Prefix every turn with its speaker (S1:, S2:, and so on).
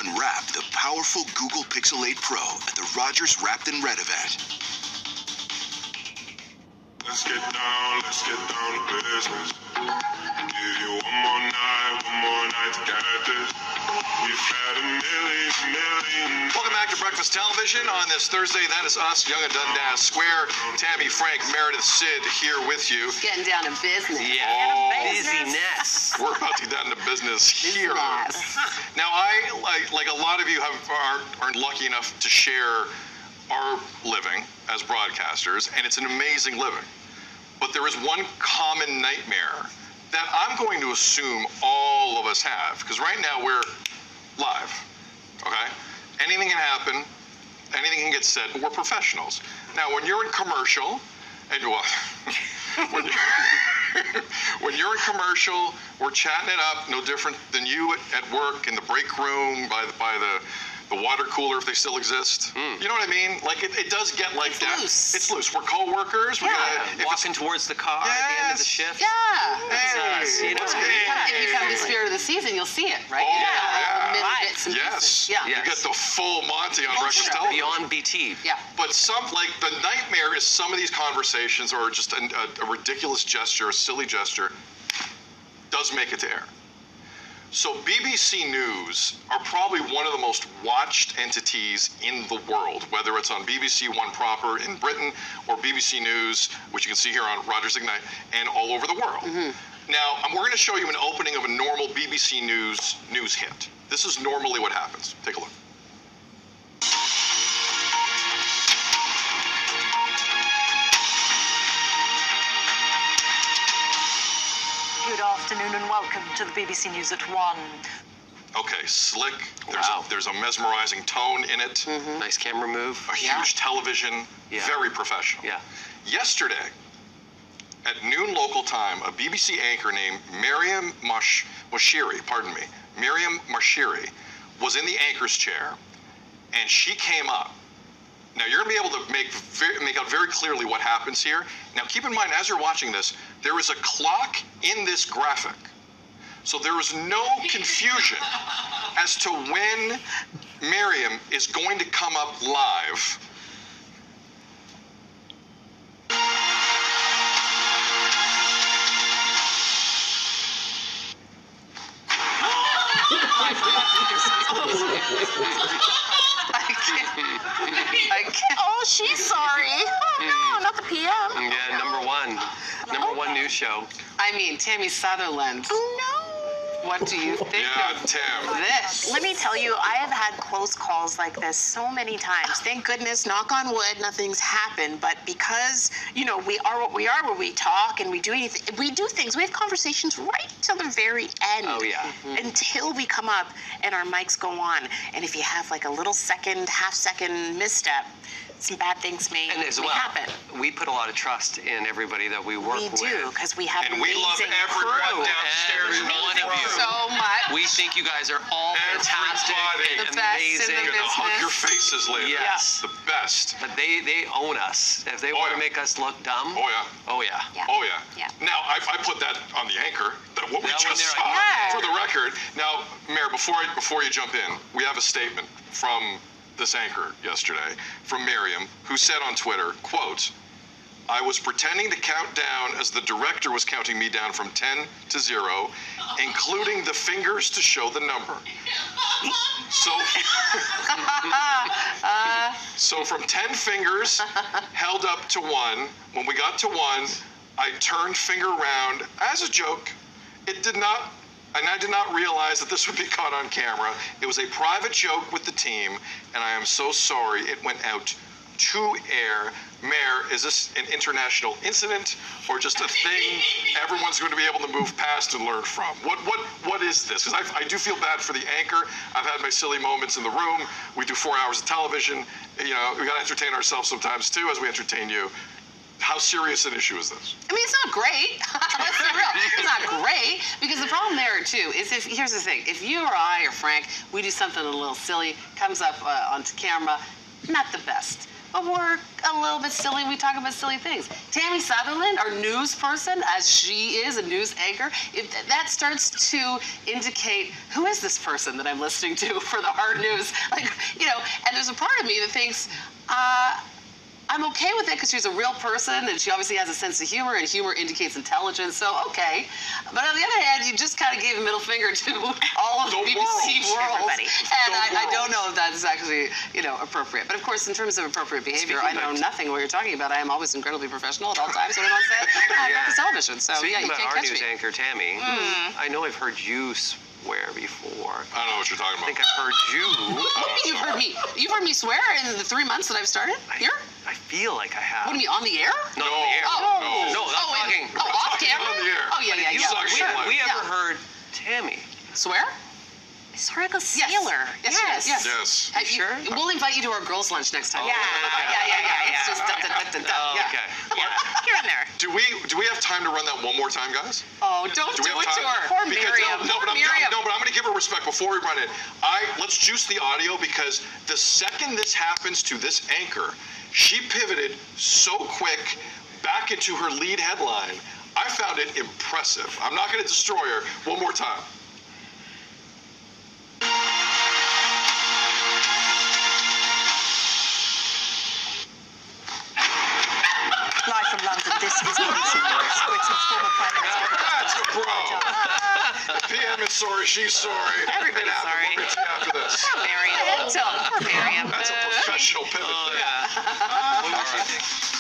S1: Unwrap the powerful Google Pixel 8 Pro at the Rogers Wrapped in Red event.
S2: Let's get down to business. Give you one more night to get this. We've had a million.
S3: Welcome back to Breakfast Television on this Thursday. That is us, Young and Dundas Square. Tammy, Frank, Meredith, Sid here with you.
S4: Getting down to business.
S3: Yeah.
S5: Busyness.
S3: We're about to get down to business here. Now, I like a lot of you aren't lucky enough to share our living as broadcasters, and it's an amazing living. But there is one common nightmare that I'm going to assume all of us have, because right now we're live, okay? Anything can happen, anything can get said, but we're professionals. Now, when you're in commercial, and when you're in commercial, we're chatting it up, no different than you at work in the break room by the water cooler if they still exist. You know what I mean? Like it does get like
S4: it's
S3: that.
S4: Loose.
S3: It's loose. We're co-workers.
S5: Walking towards the car at the end of the shift.
S4: Yeah.
S5: That's us, you know.
S4: If you come to the spirit of the season, you'll see it, right?
S3: Oh, yeah.
S4: Bits and pieces.
S3: Yes. You get the full Monty on Breakfast Television.
S5: Beyond BT.
S4: Yeah.
S3: But the nightmare is some of these conversations or just a ridiculous gesture, a silly gesture, does make it to air. So BBC News are probably one of the most watched entities in the world, whether it's on BBC One proper in Britain or BBC News, which you can see here on Rogers Ignite, and all over the world. Now, we're going to show you an opening of a normal BBC News hit. This is normally what happens. Take a look.
S6: Good afternoon and welcome to the BBC News at 1.
S3: Okay, slick.
S5: Wow.
S3: There's a mesmerizing tone in it.
S5: Nice camera move.
S3: A huge television.
S5: Yeah.
S3: Very professional.
S5: Yeah.
S3: Yesterday, at noon local time, a BBC anchor named Miriam Mashiri, was in the anchor's chair, and she came up. Now, you're going to be able to make out very clearly what happens here. Now, keep in mind, as you're watching this, there is a clock in this graphic. So there is no confusion as to when Miriam is going to come up live.
S4: I can't.
S6: Oh, she's sorry. Oh, no, not the PM.
S5: Yeah, number one news show.
S4: I mean, Tammy Sutherland.
S6: Oh, no.
S4: What do you think
S3: Yeah,
S4: of
S3: Tam.
S4: this?
S6: Let me tell you, I have had close calls like this so many times. Thank goodness, knock on wood, nothing's happened. But because, you know, we are what we are, where we talk and we do anything, we do things. We have conversations right till the very end.
S5: Oh, yeah.
S6: Until we come up and our mics go on. And if you have like a little half-second misstep, some bad things may happen.
S5: We put a lot of trust in everybody that we work with.
S6: We do, because we have
S3: And we love everyone downstairs.
S5: Every one of you.
S4: So much.
S5: We think you guys are all fantastic and
S4: The best in
S5: amazing.
S4: the
S3: You're going to hug
S4: business.
S3: your faces later.
S5: Yes.
S3: The best.
S5: But they own us. If they want to make us look dumb,
S3: Oh, yeah.
S5: oh yeah.
S3: Oh, yeah.
S6: Yeah.
S3: Now, I put that on the anchor, what we
S5: That one
S3: just
S5: there,
S3: saw,
S4: yeah.
S3: for the record. Now, Mayor, before you jump in, we have a statement from this anchor yesterday, from Miriam, who said on Twitter, quote, "I was pretending to count down as the director was counting me down from 10 to 0, including the fingers to show the number." So from 10 fingers held up to 1, when we got to 1, I turned finger round as a joke. I did not realize that this would be caught on camera. It was a private joke with the team, and I am so sorry it went out to air. Mayor, is this an international incident or just a thing everyone's going to be able to move past and learn from? What is this? Because I do feel bad for the anchor. I've had my silly moments in the room. We do 4 hours of television. You know, we got to entertain ourselves sometimes too as we entertain you. How serious an issue is this?
S4: I mean, it's not great. Let's be real. It's not great because the problem there too is here's the thing: if you or I or Frank, we do something a little silly, comes up onto camera, not the best. but we're a little bit silly. We talk about silly things. Tammy Sutherland, our news person, as she is a news anchor, if that starts to indicate who is this person that I'm listening to for the hard news, like, you know, and there's a part of me that thinks, I'm okay with it because she's a real person and she obviously has a sense of humor, and humor indicates intelligence, so okay. But on the other hand, you just kind of gave a middle finger to all of
S3: The
S4: BBC
S3: world.
S4: World.
S6: Everybody.
S4: And
S3: The
S4: I don't
S3: world.
S4: know if that's actually, you know, appropriate. But of course, in terms of appropriate behavior, I know nothing what you're talking about. I am always incredibly professional at all times when I'm on set. I'm
S5: Yeah.
S4: on television, so
S5: Speaking
S4: yeah, you
S5: about
S4: can't
S5: our
S4: catch
S5: news
S4: me.
S5: anchor, Tammy, I know I've heard you swear before.
S3: I don't know what you're talking
S5: I think
S3: about.
S5: I've heard you.
S4: What do you mean you've heard me swear in the 3 months that I've started here?
S5: I feel like I have.
S4: What do you mean, on the air?
S5: Not on the air.
S4: Oh,
S5: No, not talking.
S4: off
S3: talking
S4: camera?
S3: on the air.
S4: Oh, yeah, yeah,
S3: You
S4: yeah.
S3: suck
S4: Sure.
S3: shit.
S5: Have we
S4: Yeah.
S5: ever heard Tammy?
S4: Swear?
S6: Sort of like a
S4: Yes.
S6: sailor.
S4: Yes.
S3: Yes.
S5: Sure?
S4: We'll invite you to our girls' lunch next time.
S6: Yeah.
S4: It's just
S5: Oh,
S4: yeah.
S5: okay.
S6: You're in there.
S3: Do we have time to run that one more time, guys?
S4: Oh, don't
S3: Do
S4: do
S3: we
S4: it
S3: have
S4: to
S3: time?
S4: her.
S6: Poor
S3: Because
S6: Miriam.
S3: no, but I'm
S4: Miriam.
S3: going to give her respect before we run it. Let's juice the audio, because the second this happens to this anchor, she pivoted so quick back into her lead headline. I found it impressive. I'm not going to destroy her. One more time.
S7: Live from London, this is BBC News. Britain's former Prime Minister.
S3: That's a bro. The PM is sorry. She's sorry.
S6: Everybody's
S3: It happened.
S6: sorry.
S3: We'll get to you after this.
S6: Miriam. Poor Miriam.
S3: That's a professional pivot.
S5: Oh,
S3: there.
S5: yeah. What was she
S3: All right.
S5: thinking?